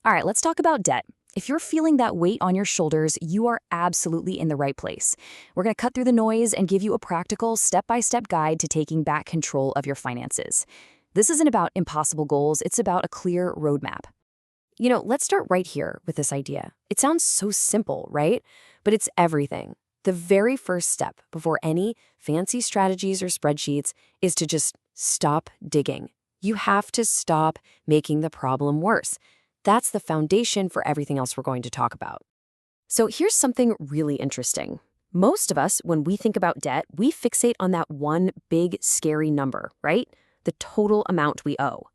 All right, let's talk about debt. If you're feeling that weight on your shoulders, you are absolutely in the right place. We're going to cut through the noise and give you a practical, step-by-step guide to taking back control of your finances. This isn't about impossible goals, it's about a clear roadmap. Let's start right here with this idea. It sounds so simple, right? But it's everything. The very first step before any fancy strategies or spreadsheets is to just stop digging. You have to stop making the problem worse. That's the foundation for everything else we're going to talk about. So here's something really interesting. Most of us, when we think about debt, we fixate on that one big, scary number, right? The total amount we owe.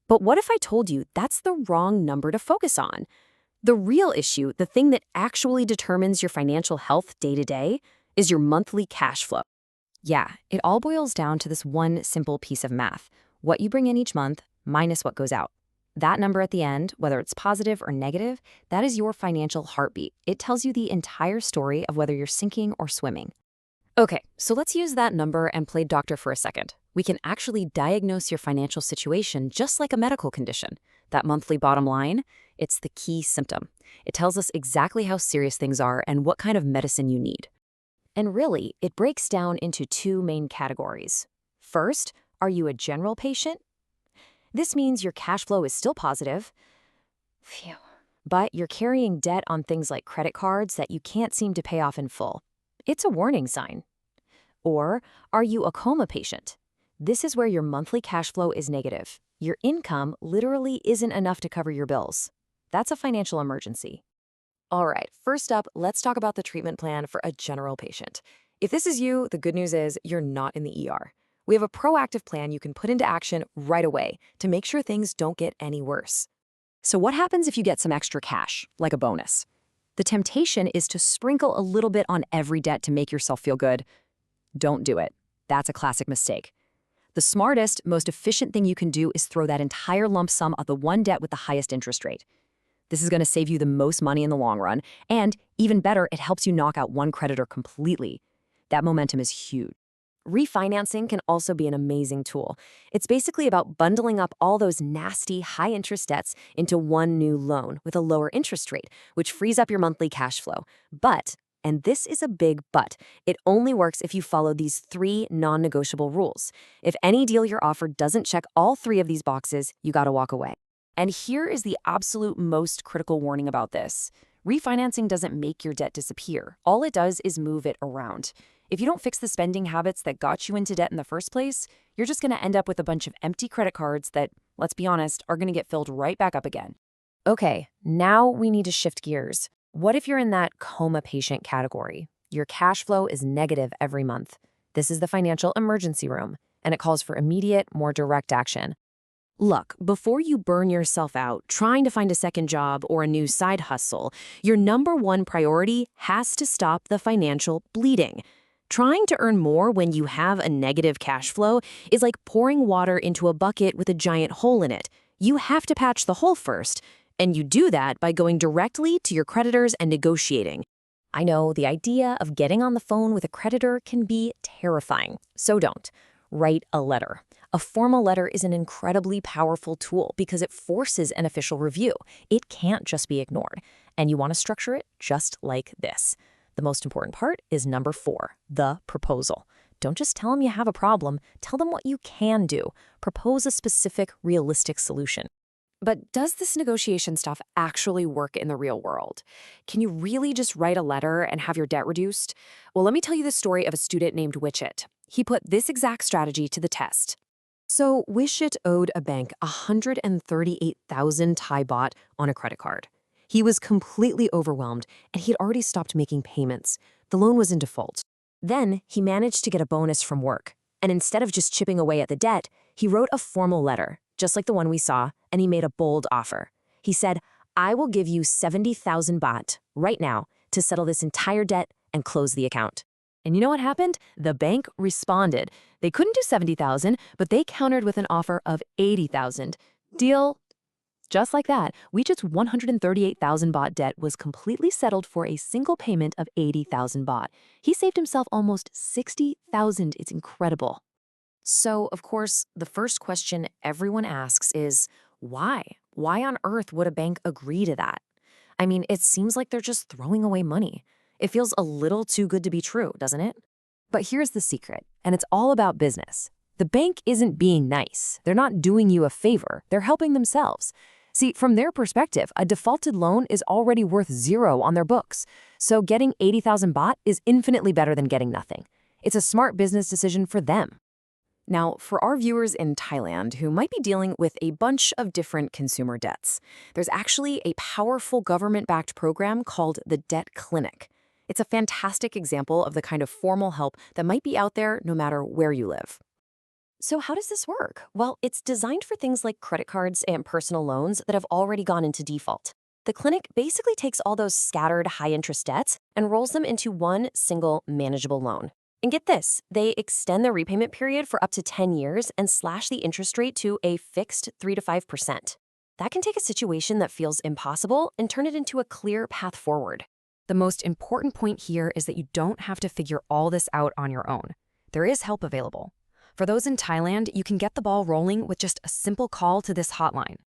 But what if I told you that's the wrong number to focus on? The real issue, the thing that actually determines your financial health day to day, is your monthly cash flow. Yeah, it all boils down to this one simple piece of math. What you bring in each month minus what goes out. That number at the end, whether it's positive or negative, that is your financial heartbeat. It tells you the entire story of whether you're sinking or swimming. Okay, so let's use that number and play doctor for a second. We can actually diagnose your financial situation just like a medical condition. That monthly bottom line, it's the key symptom. It tells us exactly how serious things are and what kind of medicine you need. And really, it breaks down into two main categories. First, are you a general patient? This means your cash flow is still positive. Phew. But you're carrying debt on things like credit cards that you can't seem to pay off in full. It's a warning sign. Or are you a coma patient? This is where your monthly cash flow is negative. Your income literally isn't enough to cover your bills. That's a financial emergency. All right, first up, let's talk about the treatment plan for a general patient. If this is you, the good news is you're not in the ER. We have a proactive plan you can put into action right away to make sure things don't get any worse. So what happens if you get some extra cash, like a bonus? The temptation is to sprinkle a little bit on every debt to make yourself feel good. Don't do it. That's a classic mistake. The smartest, most efficient thing you can do is throw that entire lump sum on the one debt with the highest interest rate. This is going to save you the most money in the long run, and even better, it helps you knock out one creditor completely. That momentum is huge. Refinancing can also be an amazing tool. It's basically about bundling up all those nasty, high-interest debts into one new loan with a lower interest rate, which frees up your monthly cash flow. But, and this is a big but, it only works if you follow these three non-negotiable rules. If any deal you're offered doesn't check all three of these boxes, you gotta walk away. And here is the absolute most critical warning about this. Refinancing doesn't make your debt disappear. All it does is move it around. If you don't fix the spending habits that got you into debt in the first place, you're just going to end up with a bunch of empty credit cards that, let's be honest, are going to get filled right back up again. Okay, now we need to shift gears. What if you're in that coma patient category? Your cash flow is negative every month. This is the financial emergency room, and it calls for immediate, more direct action. Look, before you burn yourself out trying to find a second job or a new side hustle, your number one priority has to stop the financial bleeding. Trying to earn more when you have a negative cash flow is like pouring water into a bucket with a giant hole in it. You have to patch the hole first, and you do that by going directly to your creditors and negotiating. I know the idea of getting on the phone with a creditor can be terrifying, so don't. Write a letter. A formal letter is an incredibly powerful tool because it forces an official review. It can't just be ignored, and you want to structure it just like this. The most important part is number 4, the proposal. Don't just tell them you have a problem, tell them what you can do. Propose a specific, realistic solution. But does this negotiation stuff actually work in the real world? Can you really just write a letter and have your debt reduced? Well, let me tell you the story of a student named Wichit. He put this exact strategy to the test. So Wichit owed a bank 138,000 Thai baht on a credit card. He was completely overwhelmed, and he'd already stopped making payments. The loan was in default. Then he managed to get a bonus from work, and instead of just chipping away at the debt, he wrote a formal letter, just like the one we saw, and he made a bold offer. He said, "I will give you 70,000 baht right now to settle this entire debt and close the account." And you know what happened? The bank responded. They couldn't do 70,000, but they countered with an offer of 80,000. Deal? Just like that, Weechi's 138,000 baht debt was completely settled for a single payment of 80,000 baht. He saved himself almost 60,000. It's incredible. So, of course, the first question everyone asks is, Why? Why on earth would a bank agree to that? I mean, it seems like they're just throwing away money. It feels a little too good to be true, doesn't it? But here's the secret, and it's all about business. The bank isn't being nice. They're not doing you a favor. They're helping themselves. See, from their perspective, a defaulted loan is already worth zero on their books. So getting 80,000 baht is infinitely better than getting nothing. It's a smart business decision for them. Now, for our viewers in Thailand who might be dealing with a bunch of different consumer debts, there's actually a powerful government-backed program called the Debt Clinic. It's a fantastic example of the kind of formal help that might be out there no matter where you live. So how does this work? Well, it's designed for things like credit cards and personal loans that have already gone into default. The clinic basically takes all those scattered high-interest debts and rolls them into one single manageable loan. And get this, they extend the repayment period for up to 10 years and slash the interest rate to a fixed 3 to 5%. That can take a situation that feels impossible and turn it into a clear path forward. The most important point here is that you don't have to figure all this out on your own. There is help available. For those in Thailand, you can get the ball rolling with just a simple call to this hotline.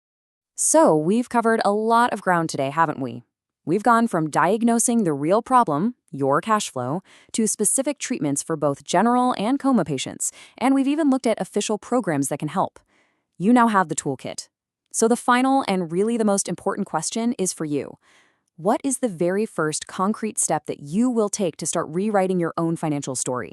So we've covered a lot of ground today, haven't we? We've gone from diagnosing the real problem, your cash flow, to specific treatments for both general and coma patients, and we've even looked at official programs that can help. You now have the toolkit. So the final and really the most important question is for you. What is the very first concrete step that you will take to start rewriting your own financial story?